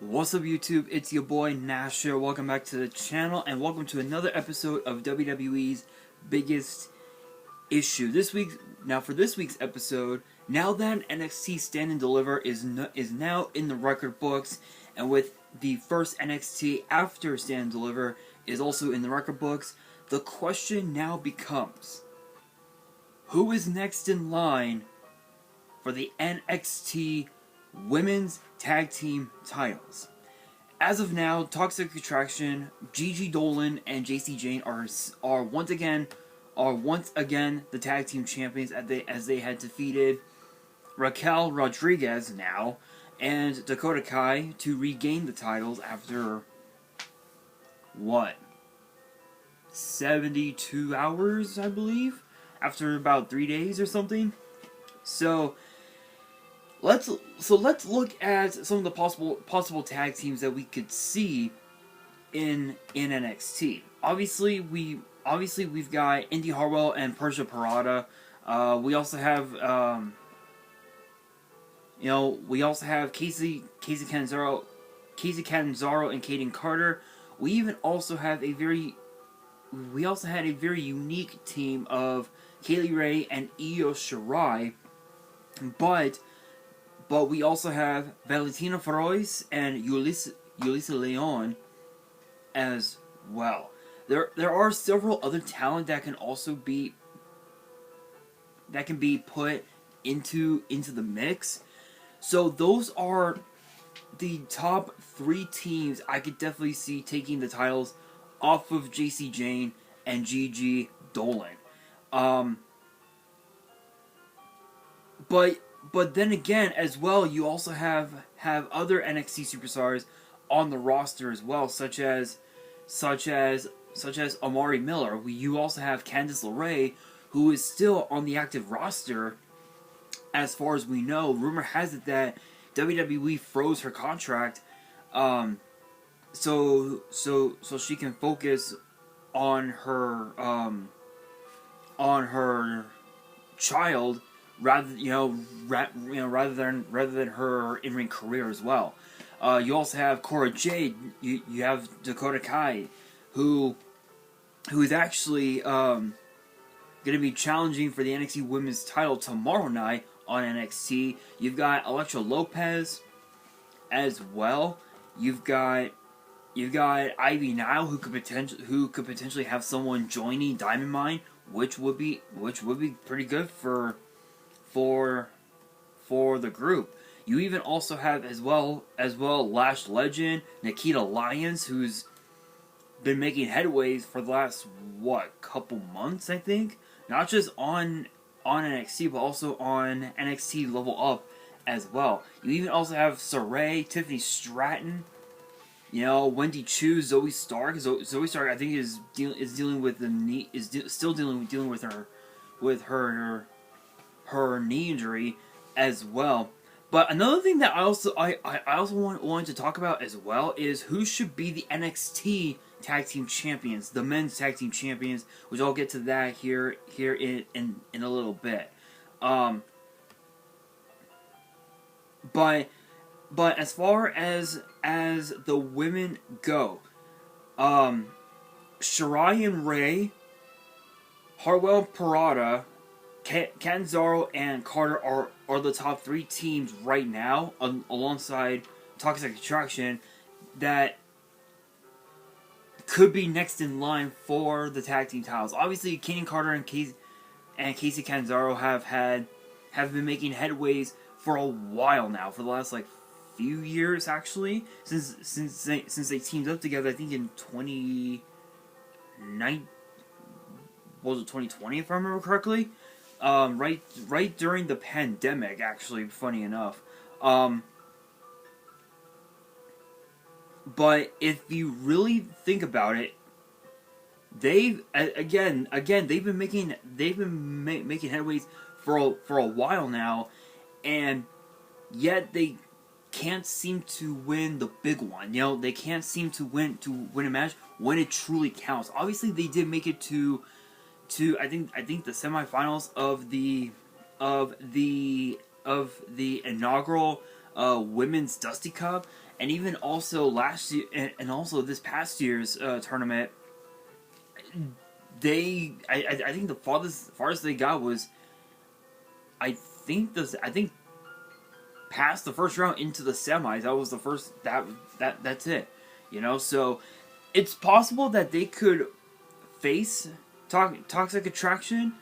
What's up YouTube, it's your boy Nash here. Welcome back to the channel and welcome to another episode of WWE's Biggest Issue. For this week's episode, now that NXT Stand and Deliver is now in the record books, and with the first NXT after Stand and Deliver is also in the record books, the question now becomes, who is next in line for the NXT Women's Tag Team titles? As of now, Toxic Attraction, Gigi Dolan, and JC Jane are once again the tag team champions as they had defeated Raquel Rodriguez now and Dakota Kai to regain the titles after 72 hours, I believe, after about 3 days or something. So let's look at some of the possible tag teams that we could see in NXT. Obviously we've got Indy Hartwell and Persia Pirotta. We also have Casey Catanzaro and Kaden Carter. We even also had a very unique team of Kaylee Ray and Io Shirai, but we also have Valentina Feroz and Yulisa Leon as well. There are several other talent that can be put into the mix. So those are the top 3 teams I could definitely see taking the titles off of JC Jane and Gigi Dolan. But then again, as well, you also have other NXT superstars on the roster as well, such as Amari Miller. You also have Candice LeRae, who is still on the active roster, as far as we know. Rumor has it that WWE froze her contract, so she can focus on her child, rather than her in-ring career as well. You also have Cora Jade. You have Dakota Kai, who is actually going to be challenging for the NXT Women's title tomorrow night on NXT. You've got Elektra Lopez as well. You've got Ivy Nile, who could potentially have someone joining Diamond Mine, which would be pretty good for the group. You even also have as well Lash Legend, Nikita Lyons, who's been making headways for the last couple months, I think. Not just on NXT, but also on NXT Level Up as well. You even also have Saray, Tiffany Stratton, Wendy Chu, Zoe Stark. Zoe Stark, I think, is dealing with still dealing with her knee injury as well. But another thing that I also wanted to talk about as well is who should be the NXT Tag Team Champions, the Men's Tag Team Champions, which I'll get to that here in a little bit. But as far as the women go, Shirai and Ray, Hartwell, Pirotta, Catanzaro, and Carter are the top 3 teams right now, alongside Toxic Attraction, that could be next in line for the tag team titles. Obviously, Kaden Carter and Casey Catanzaro have been making headways for a while now, for the last few years actually, since they teamed up together. I think in 2020, if I remember correctly. Right during the pandemic, actually, funny enough. But if you really think about it, they've been making headways for a while now, and yet they can't seem to win the big one. They can't seem to win a match when it truly counts. Obviously, they did make it to I think the semifinals of the inaugural Women's Dusty Cup, and even also last year, and also this past year's tournament, I think the farthest they got was, I think past the first round into the semis. That was the first. That's it. So it's possible that they could face Toxic Attraction,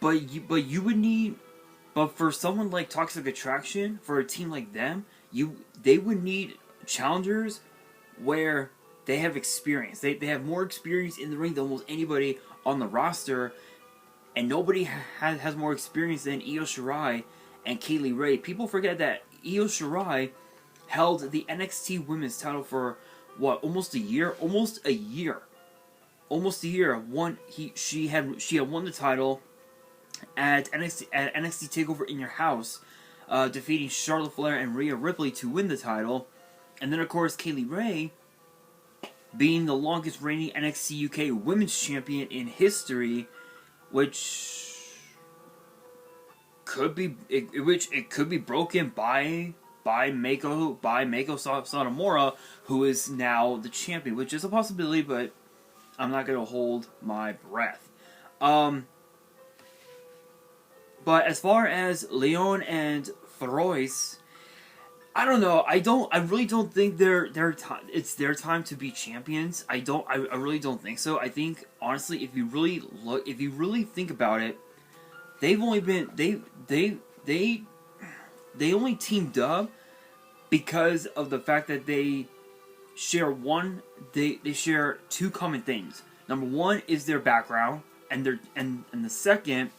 but you would need. But for someone like Toxic Attraction, for a team like them, they would need challengers where they have experience. They have more experience in the ring than almost anybody on the roster, and nobody has more experience than Io Shirai and Kaylee Ray. People forget that Io Shirai held the NXT Women's title for what, almost a year. She had won the title at NXT Takeover in Your House, defeating Charlotte Flair and Rhea Ripley to win the title, and then of course Kaylee Ray, being the longest reigning NXT UK Women's Champion in history, which could be broken by Meiko Satomura, who is now the champion, which is a possibility, but I'm not going to hold my breath. But as far as Leon and Feroz, I don't know. I really don't think it's their time to be champions. I really don't think so. I think honestly, if you really think about it, they've only been they only teamed up because of the fact that they share share two common things. Number one is their background, and the second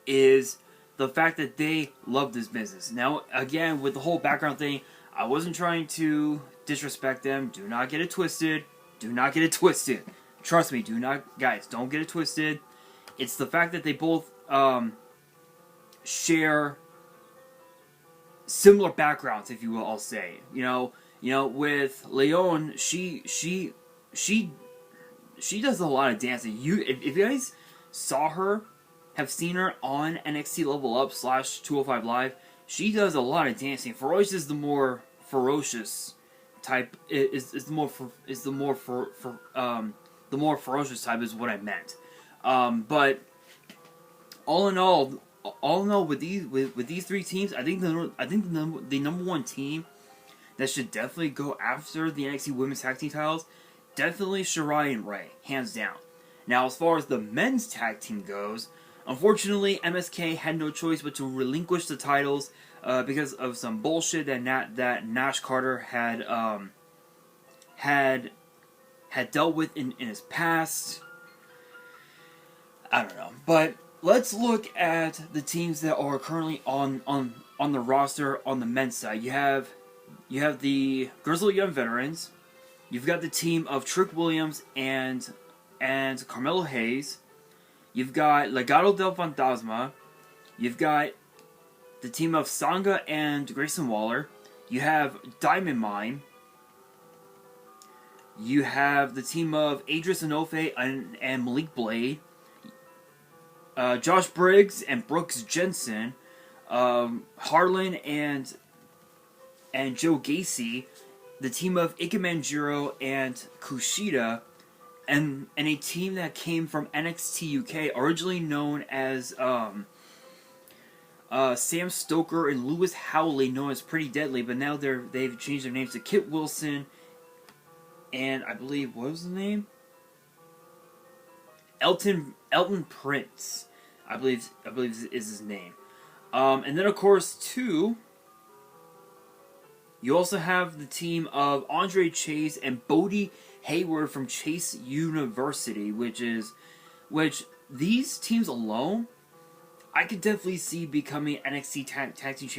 is the fact that they love this business. Now, again, with the whole background thing, I wasn't trying to disrespect them. Do not get it twisted. Do not get it twisted. Trust me, guys, don't get it twisted. It's the fact that they both share similar backgrounds, if you will. I'll say, with Leon, she does a lot of dancing. If you guys have seen her on NXT Level Up / 205 Live, she does a lot of dancing. Feroz is the more ferocious type. The more ferocious type is what I meant. But all in all, with these three teams, I think the number one team that should definitely go after the NXT Women's Tag Team titles, definitely Shirai and Ray, hands down. Now, as far as the men's tag team goes, unfortunately, MSK had no choice but to relinquish the titles because of some bullshit that Nash Carter had dealt with in his past. I don't know, but let's look at the teams that are currently on the roster on the men's side. You have the Grizzled Young Veterans. You've got the team of Trick Williams and Carmelo Hayes. You've got Legado del Fantasma. You've got the team of Sanga and Grayson Waller. You have Diamond Mine. You have the team of Adris Enofe and Malik Blade. Josh Briggs and Brooks Jensen. Harlan and Joe Gacy. The team of Ike Manjiro and Kushida. And a team that came from NXT UK, originally known as Sam Stoker and Lewis Howley, known as Pretty Deadly, but now they've changed their names to Kit Wilson and I believe, what was the name? Elton Prince, I believe is his name. And then of course too, you also have the team of Andre Chase and Bodie Hayward from Chase University, which these teams alone, I could definitely see becoming NXT Tag Team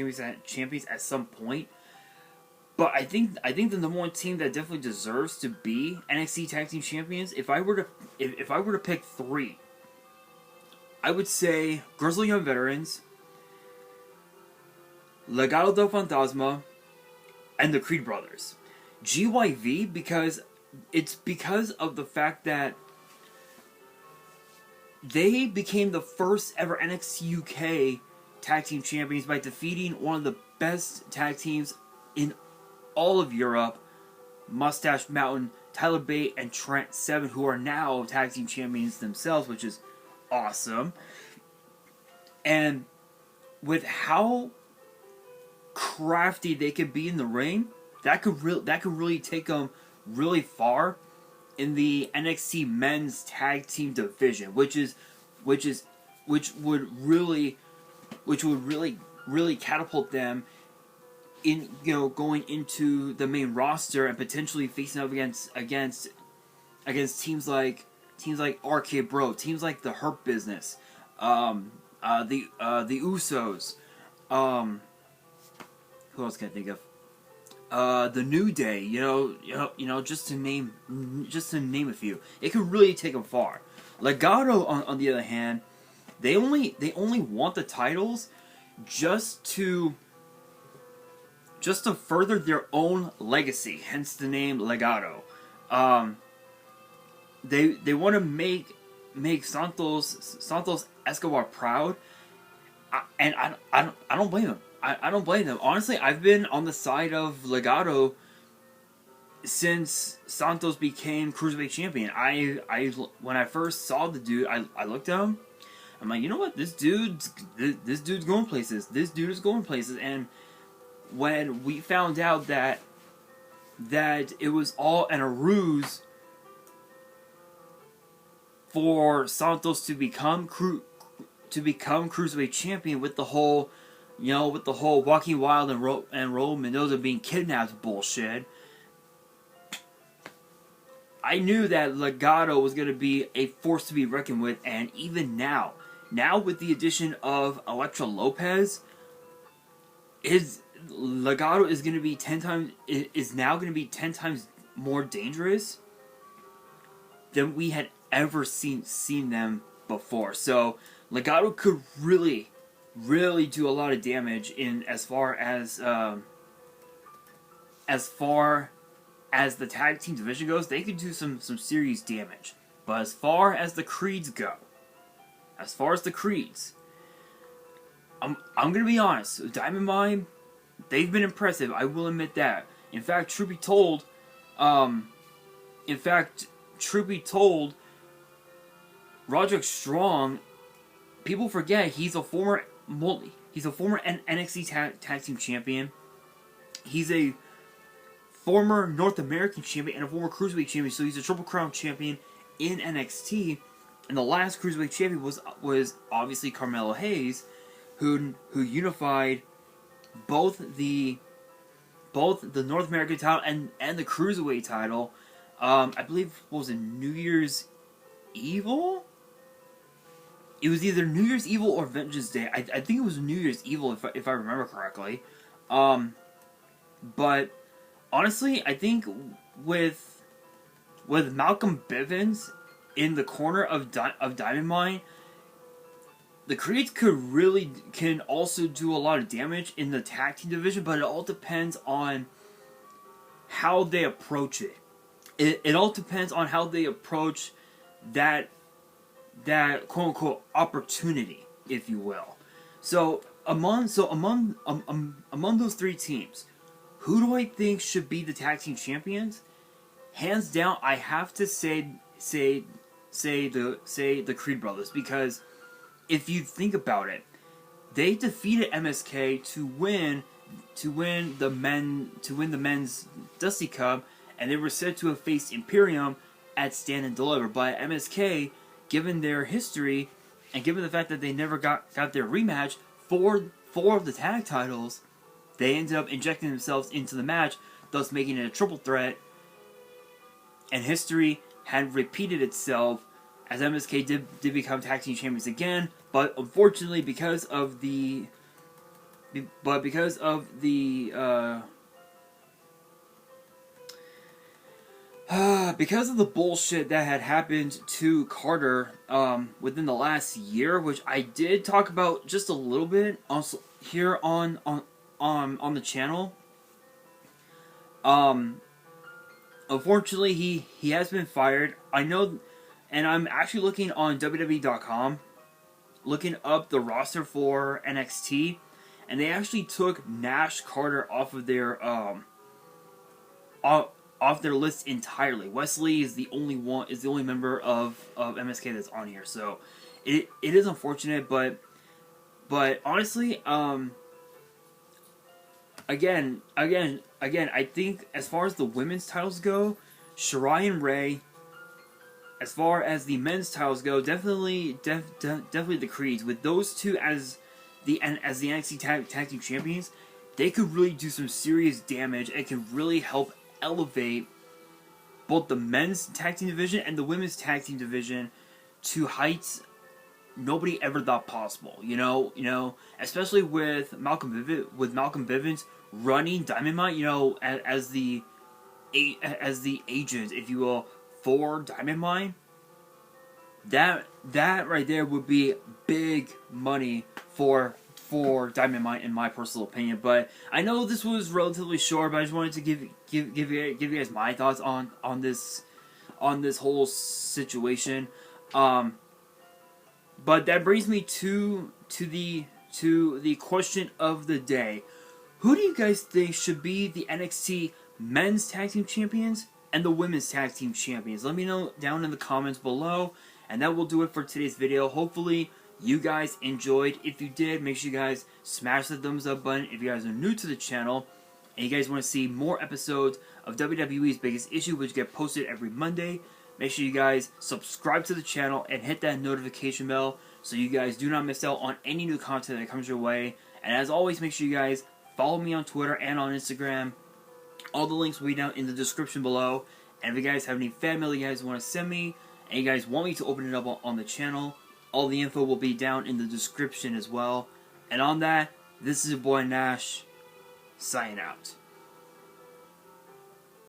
champions at some point. But I think the number one team that definitely deserves to be NXT Tag Team champions, if I were to pick three, I would say Grizzled Young Veterans, Legado del Fantasma, and the Creed Brothers. GYV because of the fact that they became the first ever NXT UK Tag Team champions by defeating one of the best tag teams in all of Europe, Mustache Mountain, Tyler Bate, and Trent Seven, who are now tag team champions themselves, which is awesome. And with how crafty they could be in the ring, that could really take them really far in the NXT men's tag team division, which would really catapult them in, going into the main roster and potentially facing up against teams like RK Bro, teams like the Hurt Business, the Usos, who else can I think of? The New Day, just to name a few. It could really take them far. Legado, on the other hand, they only want the titles just to further their own legacy. Hence the name Legado. They want to make Santos Escobar proud, and I don't blame them. I don't blame them. Honestly, I've been on the side of Legado since Santos became Cruiserweight champion. When I first saw the dude, I looked at him. I'm like, you know what? This dude's going places. This dude is going places. And when we found out that it was all a ruse for Santos to become Cruiserweight champion, with the whole Walking Wild and Raul Mendoza being kidnapped bullshit, I knew that Legado was going to be a force to be reckoned with. And even now with the addition of Elektra Lopez, Legado is going to be 10 times more dangerous than we had ever seen them before. So Legado could really do a lot of damage in as far as the tag team division goes. They could do some serious damage. But as far as the creeds go, I'm gonna be honest. Diamond Mine, they've been impressive. I will admit that. In fact, truth be told, Roderick Strong, people forget he's a former NXT tag team champion. He's a former North American champion and a former Cruiserweight champion. So he's a Triple Crown champion in NXT. And the last Cruiserweight champion was obviously Carmelo Hayes, who unified both the North American title and the Cruiserweight title. I believe, what was it, New Year's Evil? It was either New Year's Evil or Vengeance Day. I think it was New Year's Evil, if I remember correctly. But honestly, I think with Malcolm Bivens in the corner of Diamond Mine, the Creeds can also do a lot of damage in the tag team division, but it all depends on how they approach it. It all depends on how they approach that quote unquote opportunity, if you will. So among those three teams, who do I think should be the tag team champions? Hands down, I have to say the Creed brothers, because if you think about it, they defeated MSK to win the men's Dusty Cup, and they were said to have faced Imperium at Stand and Deliver. But MSK, given their history and given the fact that they never got their rematch for the tag titles, they ended up injecting themselves into the match, thus making it a triple threat. And history had repeated itself as MSK did become tag team champions again. But unfortunately, because of the bullshit that had happened to Carter within the last year, which I did talk about just a little bit also here on the channel. Unfortunately, he has been fired. I know, and I'm actually looking on WWE.com, looking up the roster for NXT, and they actually took Nash Carter off of their off their list entirely. Wesley is the only member of MSK that's on here. So it is unfortunate, but honestly, again, I think as far as the women's titles go, Shirai and Ray. As far as the men's titles go, definitely the Creeds. With those two as the NXT tag team champions, they could really do some serious damage and can really help elevate both the men's tag team division and the women's tag team division to heights nobody ever thought possible. You know, especially with Malcolm Bivens running Dynamite, you know, as the agent, if you will, for Diamond Mine. That right there would be big money for Diamond Mine, in my personal opinion. But I know this was relatively short, but I just wanted to give you guys my thoughts on this whole situation. But that brings me to the question of the day: who do you guys think should be the NXT men's tag team champions and the women's tag team champions? Let me know down in the comments below. And that will do it for today's video. Hopefully you guys enjoyed. If you did, make sure you guys smash the thumbs up button. If you guys are new to the channel and you guys want to see more episodes of WWE's Biggest Issue, which get posted every Monday, make sure you guys subscribe to the channel and hit that notification bell so you guys do not miss out on any new content that comes your way. And as always, make sure you guys follow me on Twitter and on Instagram. All the links will be down in the description below. And if you guys have any fan mail you guys want to send me, and you guys want me to open it up on the channel, all the info will be down in the description as well. And on that, this is your boy Nash, signing out.